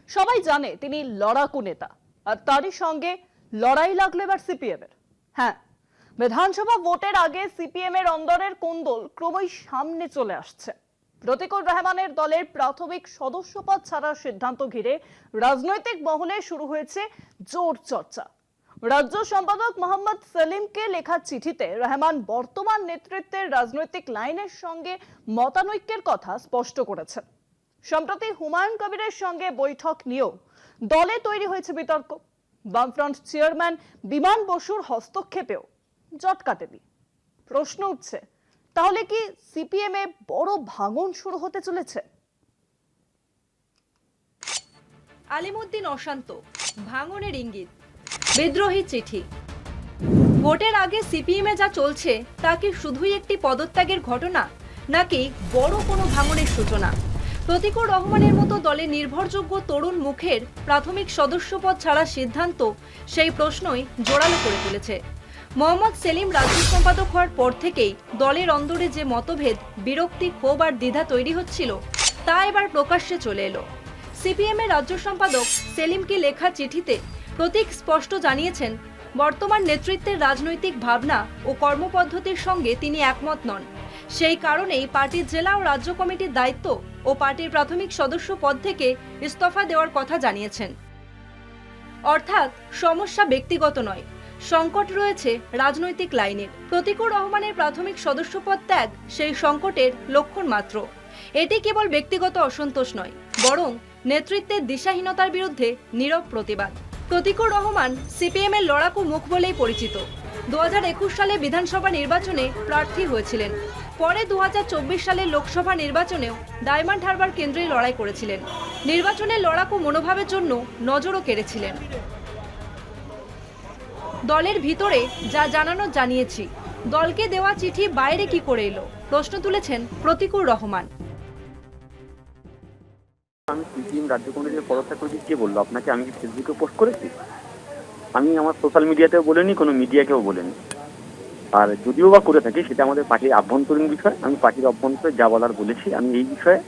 সবাই জানে তিনি লড়াকু নেতা, আর তারই সঙ্গে লড়াই লাগলো এবার সিপিএম এর। হ্যাঁ, বিধানসভা ভোটের আগে সিপিএম এর অন্দরের কোন্দল ক্রমশ সামনে চলে আসছে। প্রতিকুর রহমানের দলের প্রাথমিক সদস্যপদ ছাড়ার সিদ্ধান্ত ঘিরে রাজনৈতিক মহলে শুরু হয়েছে জোর চর্চা। রাজ্য সম্পাদক মোহাম্মদ সেলিমকে লেখা চিঠিতে রহমান বর্তমান নেতৃত্বের রাজনৈতিক লাইনের সঙ্গে মতানৈক্যের কথা স্পষ্ট করেছেন। সম্প্রতি হুমায়ুন কবিরের সঙ্গে বৈঠক নিয়েও দলে তৈরি হয়েছে বিতর্ক। বামফ্রন্ট চেয়ারম্যান বিমান বসুর হস্তক্ষেপেও জট কাটেনি। প্রশ্ন উঠছে, তাহলে কি সিপিএম এ বড় ভাঙন শুরু হতে চলেছে? আলিমুদ্দিন অশান্ত, ভাঙনের ইঙ্গিত, বিদ্রোহী চিঠি। ভোটের আগে সিপিএম এ যা চলছে তা কি শুধুই একটি পদত্যাগের ঘটনা, নাকি বড় কোনো ভাঙনের সূচনা? প্রতিকুর রহমানের মতো দলের নির্ভরযোগ্য তরুণ মুখের প্রাথমিক সদস্যপদ ছাড়ার সিদ্ধান্ত সেই প্রশ্নই জোরালো করে তুলেছে। মোহাম্মদ সেলিম রাজ্য সম্পাদক হওয়ার পর থেকেই দলের অন্দরে যে মতভেদ, বিরক্তি, ক্ষোভ আর দ্বিধা তৈরি হচ্ছিল তা এবার প্রকাশ্যে চলে এলো। সিপিএম এর রাজ্য সম্পাদক সেলিমকে লেখা চিঠিতে প্রতীক স্পষ্ট জানিয়েছেন, বর্তমান নেতৃত্বের রাজনৈতিক ভাবনা ও কর্মপদ্ধতির সঙ্গে তিনি একমত নন। সেই কারণেই পার্টির জেলা ও রাজ্য কমিটির দায়িত্ব ও পার্টির প্রাথমিক সদস্য পদ থেকে ইস্তফা দেওয়ার কথা জানিয়েছেন। অর্থাৎ সমস্যা ব্যক্তিগত নয়, সংকট রয়েছে রাজনৈতিক লাইনের। প্রতিকুর রহমানের প্রাথমিক সদস্যপদ ত্যাগ সেই সংকটের লক্ষণ মাত্র। এটি কেবল ব্যক্তিগত অসন্তোষ নয়, বরং নেতৃত্বের দিশাহীনতার বিরুদ্ধে নীরব প্রতিবাদ। প্রতিকুর রহমান সিপিএম এর লড়াকু মুখ বলেই পরিচিত। 2021 সালে বিধানসভা নির্বাচনে প্রার্থী হয়েছিলেন। পরে 2024 সালের লোকসভা নির্বাচনেও ডায়মন্ড হারবার কেন্দ্রে লড়াই করেছিলেন। নির্বাচনের লড়াকু মনোভাবের জন্য নজরও কেড়েছিলেন। দলের ভিতরে যা জানানো জানিয়েছি, দলকে দেওয়া চিঠি বাইরে কি করে এলো, প্রশ্ন তুলেছেন প্রতিকুর রহমান। আমি সিপিএম রাজ্য কমিটির পদত্যাগ করেছি, কে বললো আপনাকে? আমি কি ফেসবুকে পোস্ট করেছি? আমি আমার সোশ্যাল মিডিয়াতেও বলিনি, কোনো মিডিয়াকেও বলিনি। আর যদিও বা করে থাকি, সেটা আমাদের পার্টির আভ্যন্তরীণ বিষয়। আমি পার্টির অভ্যন্তরে যা বলার বলেছি। আমি এই বিষয়ে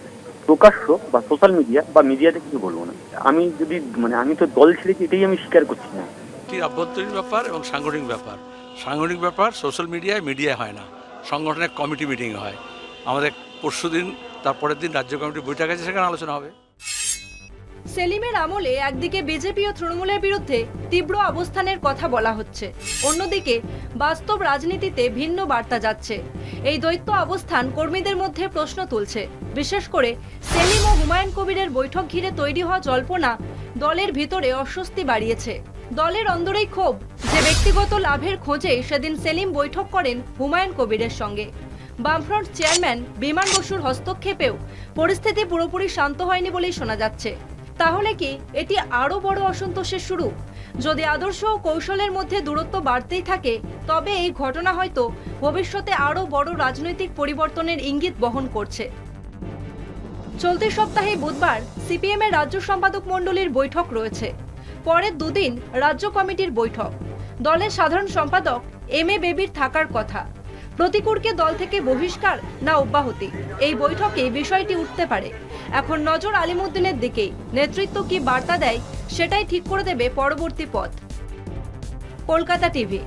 প্রকাশ্য বা সোশ্যাল মিডিয়া বা মিডিয়াতে কিছু বলবো না। আমি যদি আমি তো দল ছেড়েছি, এটাই আমি স্বীকার করছি না। আভ্যন্তরীণ ব্যাপার এবং সাংগঠনিক ব্যাপার। সাংগঠনিক ব্যাপার সোশ্যাল মিডিয়ায় হয় না, সংগঠনের কমিটি মিটিং হয়। আমাদের পরশুদিন, তারপরের দিন রাজ্য কমিটির বৈঠক আছে, সেখানে আলোচনা হবে। সেলিমের আমলে একদিকে বিজেপি ও তৃণমূলের বিরুদ্ধে তীব্র অবস্থানের কথা বলা হচ্ছে, অন্যদিকে বাস্তব রাজনীতিতে ভিন্ন বার্তা যাচ্ছে। এই দ্বৈত অবস্থান কর্মীদের মধ্যে প্রশ্ন তুলছে। বিশেষ করে সেলিম ও হুমায়ুন কবিরের বৈঠক ঘিরে তৈরি হওয়া জল্পনা দলের ভিতরে অস্বস্তি বাড়িয়েছে। দলের অন্দরেই ক্ষোভ যে ব্যক্তিগত লাভের খোঁজে সেদিন সেলিম বৈঠক করেন হুমায়ুন কবিরের সঙ্গে। বামফ্রন্ট চেয়ারম্যান বিমান বসুর হস্তক্ষেপেও পরিস্থিতি পুরোপুরি শান্ত হয়নি বলেই শোনা যাচ্ছে। তাহলে কি এটি আরো বড় অসন্তোষের শুরু? যদি আদর্শ ও কৌশলের মধ্যে দূরত্ব বাড়তেই থাকে, তবে এই ঘটনা হয়তো ভবিষ্যতে আরো বড় রাজনৈতিক পরিবর্তনের ইঙ্গিত বহন করছে। চলতি সপ্তাহে বুধবার সিপিএম এর রাজ্য সম্পাদক মণ্ডলীর বৈঠক রয়েছে। পরের দুদিন রাজ্য কমিটির বৈঠক। দলের সাধারণ সম্পাদক এম এ বেবির থাকার কথা। প্রতিকুরকে দল থেকে বহিষ্কার না অব্যাহতি, এই বৈঠকে বিষয়টি উঠতে পারে। এখন নজর আলিমুদ্দিনের দিকেই। নেতৃত্ব কি বার্তা দেয়, সেটাই ঠিক করে দেবে পরবর্তী পথ। কলকাতা টিভি।